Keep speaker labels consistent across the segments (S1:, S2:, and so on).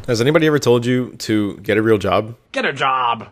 S1: Has anybody ever told you to get a real job?
S2: Get a job.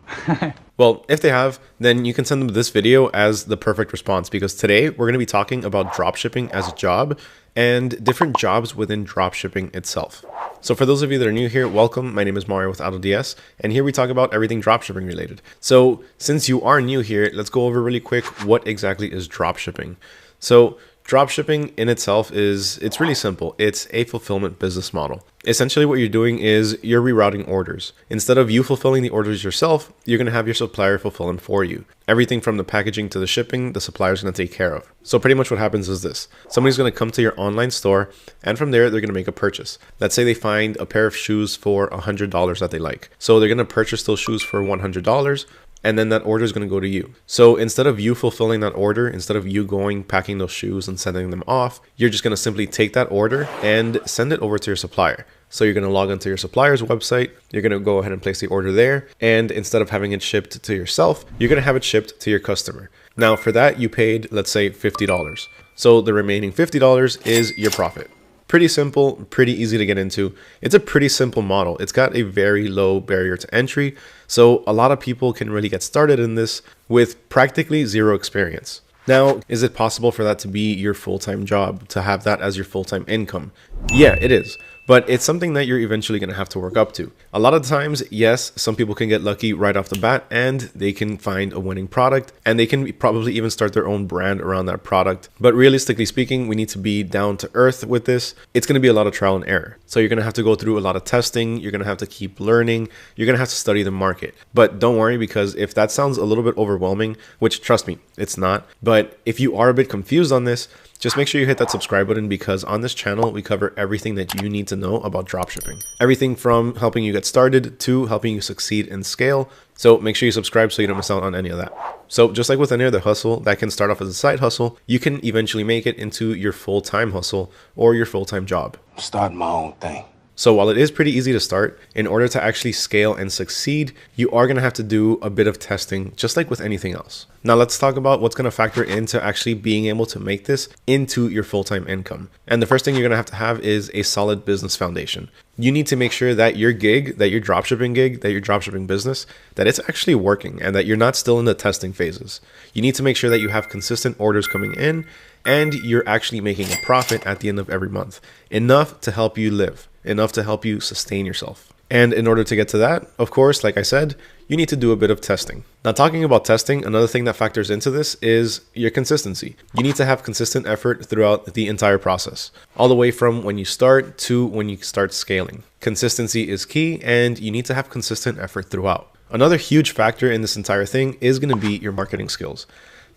S1: Well, if they have, then you can send them this video as the perfect response, because today we're going to be talking about dropshipping as a job and different jobs within dropshipping itself. So for those of you that are new here, welcome. My name is Mario with AutoDS, and here we talk about everything dropshipping related. So since you are new here, let's go over really quick what exactly is dropshipping. So dropshipping in itself it's really simple. It's a fulfillment business model. Essentially what you're doing is you're rerouting orders. Instead of you fulfilling the orders yourself, you're going to have your supplier fulfill them for you. Everything from the packaging to the shipping, the supplier is going to take care of. So pretty much what happens is this. Somebody's going to come to your online store, and from there they're going to make a purchase. Let's say they find a pair of shoes for $100 that they like. So they're going to purchase those shoes for $100. And then that order is going to go to you. So instead of you fulfilling that order, instead of you going, packing those shoes and sending them off, you're just going to simply take that order and send it over to your supplier. So you're going to log into your supplier's website. You're going to go ahead and place the order there. And instead of having it shipped to yourself, you're going to have it shipped to your customer. Now for that, you paid, let's say $50. So the remaining $50 is your profit. Pretty simple, pretty easy to get into. It's a pretty simple model. It's got a very low barrier to entry. So a lot of people can really get started in this with practically zero experience. Now, is it possible for that to be your full-time job, to have that as your full-time income? Yeah, it is. But it's something that you're eventually going to have to work up to. A lot of times, yes, some people can get lucky right off the bat and they can find a winning product, and they can probably even start their own brand around that product. But realistically speaking, we need to be down to earth with this. It's going to be a lot of trial and error. So you're going to have to go through a lot of testing. You're going to have to keep learning. You're going to have to study the market. But don't worry, because if that sounds a little bit overwhelming, which trust me, it's not. But if you are a bit confused on this, just make sure you hit that subscribe button, because on this channel, we cover everything that you need to know about dropshipping. Everything from helping you get started to helping you succeed and scale. So make sure you subscribe so you don't miss out on any of that. So just like with any other hustle that can start off as a side hustle, you can eventually make it into your full-time hustle or your full-time job.
S3: Start my own thing.
S1: So while it is pretty easy to start, in order to actually scale and succeed, you are going to have to do a bit of testing, just like with anything else. Now let's talk about what's going to factor into actually being able to make this into your full-time income. And the first thing you're going to have is a solid business foundation. You need to make sure that your gig, that your dropshipping business, that it's actually working and that you're not still in the testing phases. You need to make sure that you have consistent orders coming in and you're actually making a profit at the end of every month, enough to help you live, enough to help you sustain yourself. And in order to get to that, of course, like I said, you need to do a bit of testing. Now, talking about testing, another thing that factors into this is your consistency. You need to have consistent effort throughout the entire process, all the way from when you start to when you start scaling. Consistency is key, and you need to have consistent effort throughout. Another huge factor in this entire thing is going to be your marketing skills.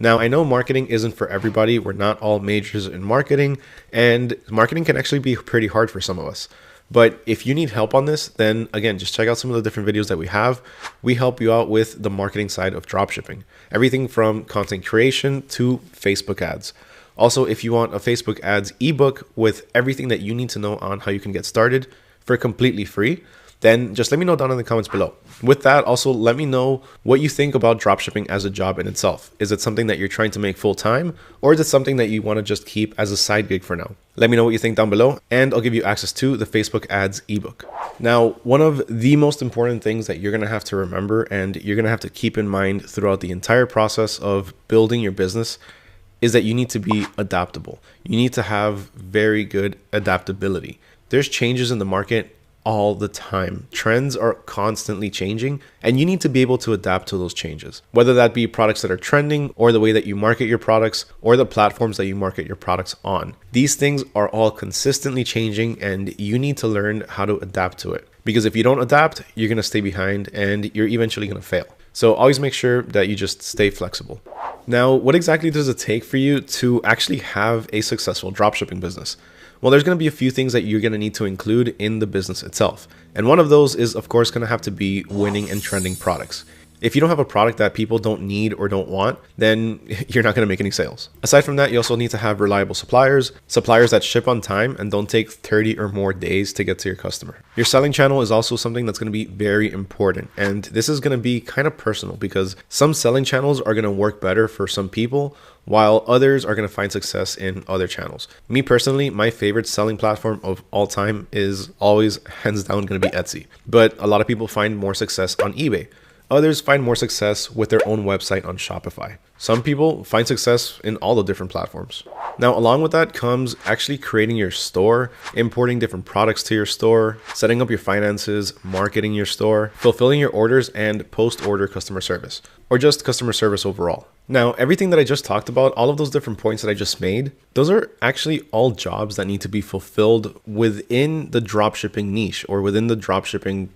S1: Now, I know marketing isn't for everybody. We're not all majors in marketing, and marketing can actually be pretty hard for some of us. But if you need help on this, then again, just check out some of the different videos that we have. We help you out with the marketing side of dropshipping. Everything from content creation to Facebook ads. Also, if you want a Facebook ads ebook with everything that you need to know on how you can get started for completely free, then just let me know down in the comments below. With that, also let me know what you think about dropshipping as a job in itself. Is it something that you're trying to make full time, or is it something that you want to just keep as a side gig for now? Let me know what you think down below, and I'll give you access to the Facebook ads ebook. Now, one of the most important things that you're going to have to remember and you're going to have to keep in mind throughout the entire process of building your business is that you need to be adaptable. You need to have very good adaptability. There's changes in the market all the time. Trends are constantly changing, and you need to be able to adapt to those changes, whether that be products that are trending or the way that you market your products or the platforms that you market your products on. These things are all consistently changing, and you need to learn how to adapt to it, because if you don't adapt, you're going to stay behind and you're eventually going to fail. So always make sure that you just stay flexible. Now, what exactly does it take for you to actually have a successful dropshipping business? Well, there's going to be a few things that you're going to need to include in the business itself. And one of those is, of course, going to have to be winning and trending products. If you don't have a product that people don't need or don't want, then you're not going to make any sales. Aside from that, you also need to have reliable suppliers that ship on time and don't take 30 or more days to get to your customer. Your selling channel is also something that's going to be very important. And this is going to be kind of personal because some selling channels are going to work better for some people, while others are going to find success in other channels. Me personally, my favorite selling platform of all time is always hands down going to be Etsy. But a lot of people find more success on eBay. Others find more success with their own website on Shopify. Some people find success in all the different platforms. Now, along with that comes actually creating your store, importing different products to your store, setting up your finances, marketing your store, fulfilling your orders, and post-order customer service, or just customer service overall. Now, everything that I just talked about, all of those different points that I just made, those are actually all jobs that need to be fulfilled within the dropshipping niche or within the dropshipping,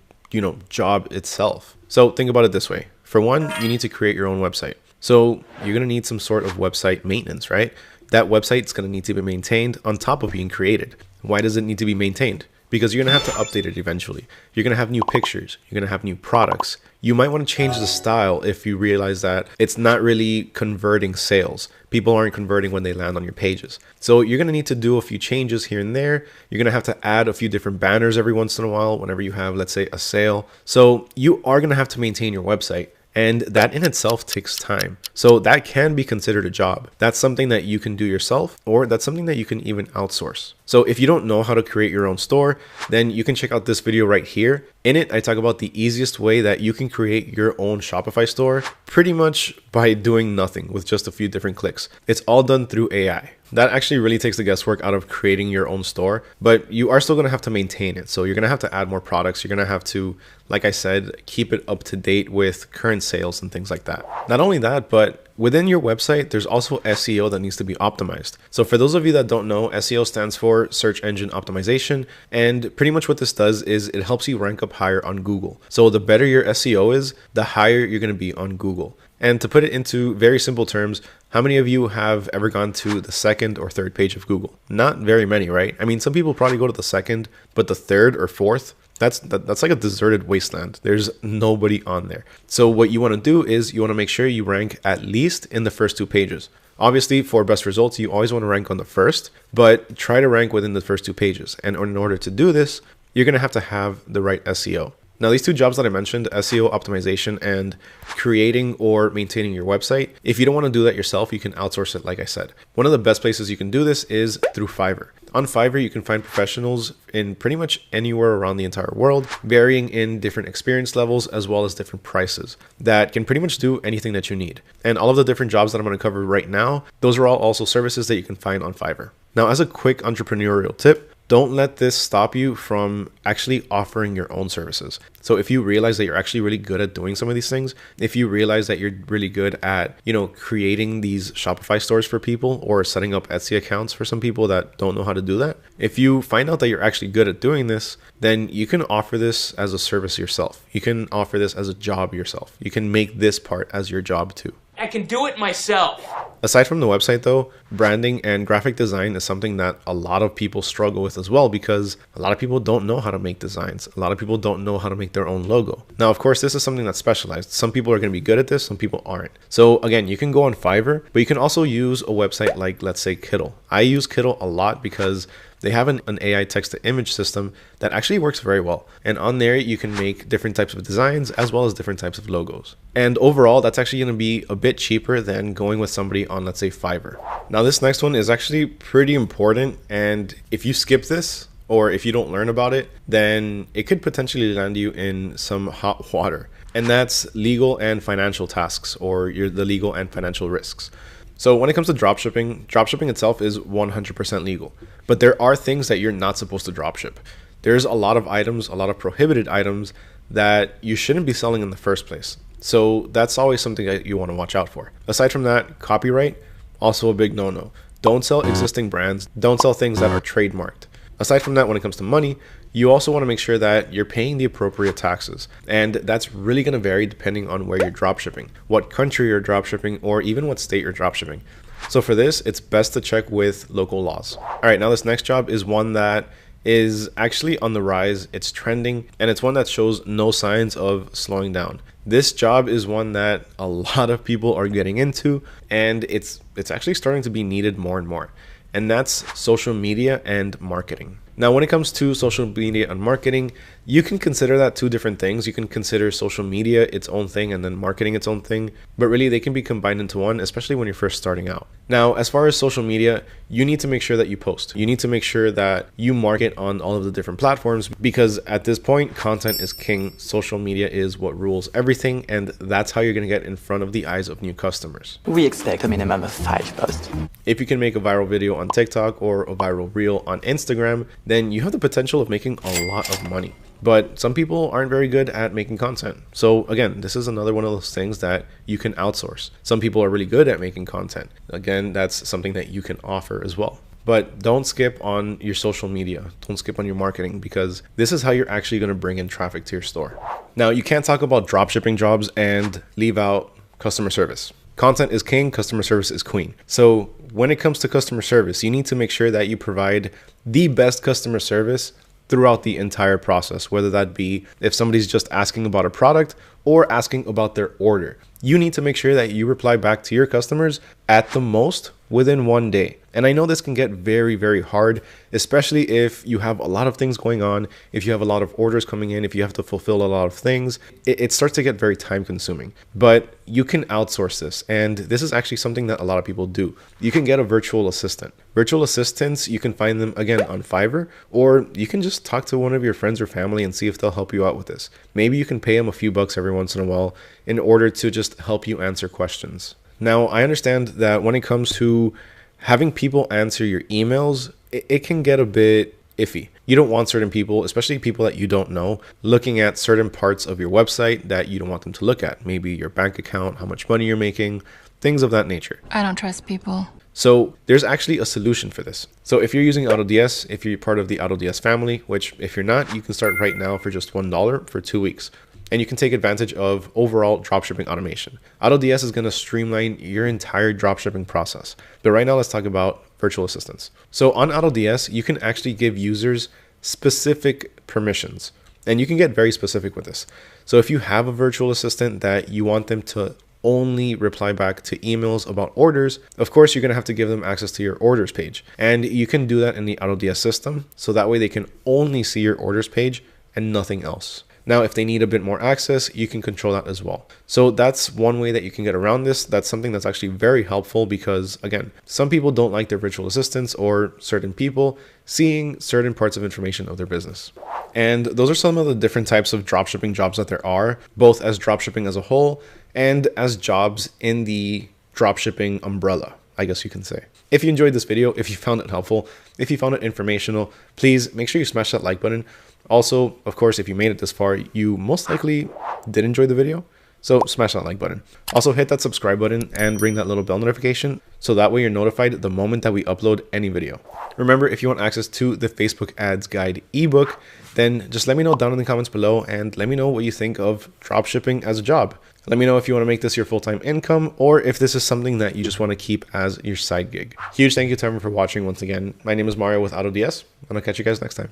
S1: job itself. So think about it this way. For one, you need to create your own website. So you're going to need some sort of website maintenance, right? That website is going to need to be maintained on top of being created. Why does it need to be maintained? Because you're going to have to update it eventually. You're going to have new pictures. You're going to have new products. You might want to change the style if you realize that it's not really converting sales. People aren't converting when they land on your pages. So you're going to need to do a few changes here and there. You're going to have to add a few different banners every once in a while whenever you have, let's say, a sale. So you are going to have to maintain your website. And that in itself takes time. So that can be considered a job. That's something that you can do yourself, or that's something that you can even outsource. So if you don't know how to create your own store, then you can check out this video right here. In it, I talk about the easiest way that you can create your own Shopify store pretty much by doing nothing with just a few different clicks. It's all done through AI. That actually really takes the guesswork out of creating your own store, but you are still going to have to maintain it. So you're going to have to add more products. You're going to have to, like I said, keep it up to date with current sales and things like that. Not only that, but within your website, there's also SEO that needs to be optimized. So for those of you that don't know, SEO stands for Search Engine Optimization. And pretty much what this does is it helps you rank up higher on Google. So the better your SEO is, the higher you're going to be on Google. And to put it into very simple terms, how many of you have ever gone to the second or third page of Google? Not very many, right? I mean, some people probably go to the second, but the third or fourth, that's like a deserted wasteland. There's nobody on there. So what you want to do is you want to make sure you rank at least in the first 2 pages. Obviously, for best results, you always want to rank on the first, but try to rank within the first 2 pages. And in order to do this, you're going to have the right SEO. Now, these 2 jobs that I mentioned, SEO optimization and creating or maintaining your website, if you don't want to do that yourself, you can outsource it, like I said. One of the best places you can do this is through Fiverr. On Fiverr, you can find professionals in pretty much anywhere around the entire world, varying in different experience levels as well as different prices that can pretty much do anything that you need. And all of the different jobs that I'm going to cover right now, those are all also services that you can find on Fiverr. Now, as a quick entrepreneurial tip, don't let this stop you from actually offering your own services. So if you realize that you're actually really good at doing some of these things, if you realize that you're really good at, creating these Shopify stores for people or setting up Etsy accounts for some people that don't know how to do that, if you find out that you're actually good at doing this, then you can offer this as a service yourself. You can offer this as a job yourself. You can make this part as your job too.
S2: I can do it myself.
S1: Aside from the website though, branding and graphic design is something that a lot of people struggle with as well, because a lot of people don't know how to make designs. A lot of people don't know how to make their own logo. Now, of course, this is something that's specialized. Some people are going to be good at this, some people aren't. So again, you can go on Fiverr, but you can also use a website like, let's say, Kittl. I use Kittl a lot because they have an AI text-to-image system that actually works very well. And on there, you can make different types of designs as well as different types of logos. And overall, that's actually going to be a bit cheaper than going with somebody on, let's say, Fiverr. Now, this next one is actually pretty important. And if you skip this, or if you don't learn about it, then it could potentially land you in some hot water. And that's legal and financial tasks, or the legal and financial risks. So when it comes to dropshipping itself is 100% legal, but there are things that you're not supposed to dropship. There's a lot of items, a lot of prohibited items that you shouldn't be selling in the first place. So that's always something that you want to watch out for. Aside from that, copyright, also a big no-no. Don't sell existing brands. Don't sell things that are trademarked. Aside from that, when it comes to money, you also want to make sure that you're paying the appropriate taxes. And that's really going to vary depending on where you're dropshipping, what country you're dropshipping, or even what state you're dropshipping. So for this, it's best to check with local laws. All right, now this next job is one that is actually on the rise. It's trending, and it's one that shows no signs of slowing down. This job is one that a lot of people are getting into, and it's actually starting to be needed more and more. And that's social media and marketing. Now, when it comes to social media and marketing, you can consider that two different things. You can consider social media its own thing and then marketing its own thing, but really they can be combined into one, especially when you're first starting out. Now, as far as social media, you need to make sure that you post. You need to make sure that you market on all of the different platforms, because at this point, content is king. Social media is what rules everything, and that's how you're going to get in front of the eyes of new customers.
S3: We expect a minimum of 5 posts.
S1: If you can make a viral video on TikTok or a viral reel on Instagram, then you have the potential of making a lot of money. But some people aren't very good at making content. So again, this is another one of those things that you can outsource. Some people are really good at making content. Again, that's something that you can offer as well. But don't skip on your social media. Don't skip on your marketing, because this is how you're actually going to bring in traffic to your store. Now, you can't talk about dropshipping jobs and leave out customer service. Content is king, customer service is queen. So when it comes to customer service, you need to make sure that you provide the best customer service throughout the entire process, whether that be if somebody's just asking about a product or asking about their order. You need to make sure that you reply back to your customers at the most within 1 day. And I know this can get very, very hard, especially if you have a lot of things going on, if you have a lot of orders coming in, if you have to fulfill a lot of things, it starts to get very time consuming. But you can outsource this, and this is actually something that a lot of people do. You can get a virtual assistant. Virtual assistants, you can find them again on Fiverr, or you can just talk to one of your friends or family and see if they'll help you out with this. Maybe you can pay them a few bucks every once in a while in order to just help you answer questions. Now, I understand that when it comes to having people answer your emails, it can get a bit iffy. You don't want certain people, especially people that you don't know, looking at certain parts of your website that you don't want them to look at. Maybe your bank account, how much money you're making, things of that nature.
S4: I don't trust people.
S1: So there's actually a solution for this. So if you're using AutoDS, if you're part of the AutoDS family, which if you're not, you can start right now for just $1 for 2 weeks. And you can take advantage of overall dropshipping automation. AutoDS is going to streamline your entire dropshipping process. But right now, let's talk about virtual assistants. So on AutoDS, you can actually give users specific permissions, and you can get very specific with this. So if you have a virtual assistant that you want them to only reply back to emails about orders, of course, you're going to have to give them access to your orders page. And you can do that in the AutoDS system. So that way they can only see your orders page and nothing else. Now, if they need a bit more access, you can control that as well. So that's one way that you can get around this. That's something that's actually very helpful because, again, some people don't like their virtual assistants or certain people seeing certain parts of information of their business. And those are some of the different types of dropshipping jobs that there are, both as dropshipping as a whole and as jobs in the dropshipping umbrella, I guess you can say. If you enjoyed this video, if you found it helpful, if you found it informational, please make sure you smash that like button. Also, of course, if you made it this far, you most likely did enjoy the video. So smash that like button. Also hit that subscribe button and ring that little bell notification so that way you're notified the moment that we upload any video. Remember, if you want access to the Facebook Ads Guide ebook, then just let me know down in the comments below and let me know what you think of dropshipping as a job. Let me know if you want to make this your full-time income or if this is something that you just want to keep as your side gig. Huge thank you to everyone for watching once again. My name is Mario with AutoDS, and I'll catch you guys next time.